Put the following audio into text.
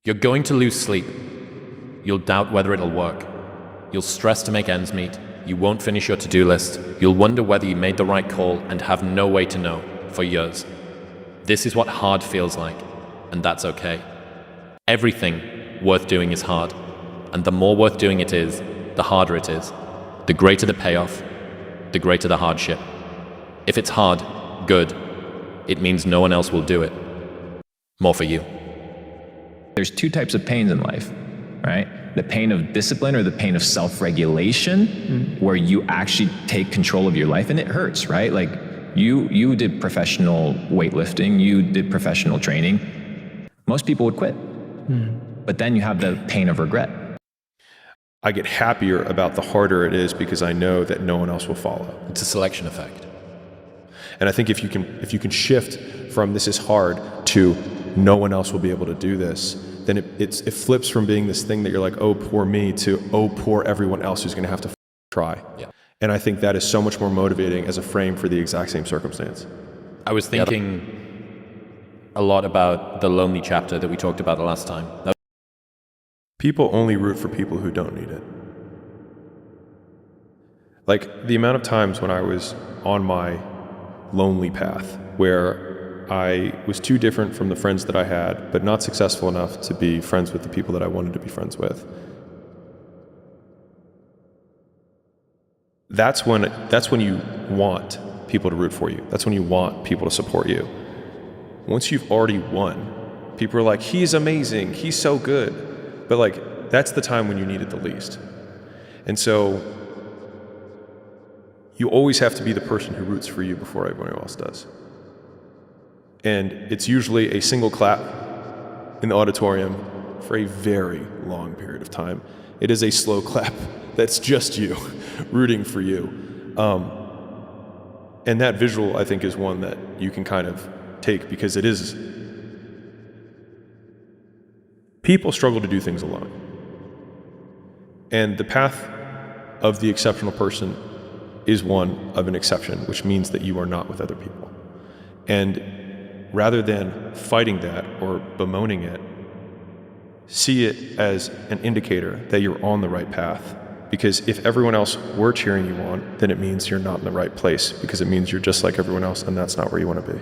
You're going to lose sleep. You'll doubt whether it'll work. You'll stress to make ends meet. You won't finish your to-do list. You'll wonder whether you made the right call and have no way to know for years. This is what hard feels like, and that's okay. Everything worth doing is hard, and the more worth doing it is, the harder it is. The greater the payoff, the greater the hardship. If it's hard, good. It means no one else will do it. More for you. There's two types of pains in life, right? The pain of discipline or the pain of self-regulation, where you actually take control of your life, and it hurts, right? Like you did professional weightlifting, you did professional training. Most people would quit. But then you have the pain of regret. I get happier about the harder it is because I know that no one else will follow. It's a selection effect. And I think if you can shift from this is hard to no one else will be able to do this, then it flips from being this thing that you're like, oh, poor me, to oh, poor everyone else who's going to have to try. Yeah. And I think that is so much more motivating as a frame for the exact same circumstance. I was thinking a lot about the lonely chapter that we talked about the last time. People only root for people who don't need it. Like the amount of times when I was on my lonely path where I was too different from the friends that I had, but not successful enough to be friends with the people that I wanted to be friends with. That's when you want people to root for you. That's when you want people to support you. Once you've already won, people are like, he's amazing, he's so good. But like, that's the time when you need it the least. And so you always have to be the person who roots for you before everyone else does. And it's usually a single clap in the auditorium for a very long period of time. It is a slow clap that's just you rooting for you. And that visual, I think, is one that you can kind of take because it is. People struggle to do things alone. And the path of the exceptional person is one of an exception, which means that you are not with other people. And rather than fighting that or bemoaning it, see it as an indicator that you're on the right path. Because if everyone else were cheering you on, then it means you're not in the right place, because it means you're just like everyone else, and that's not where you want to be.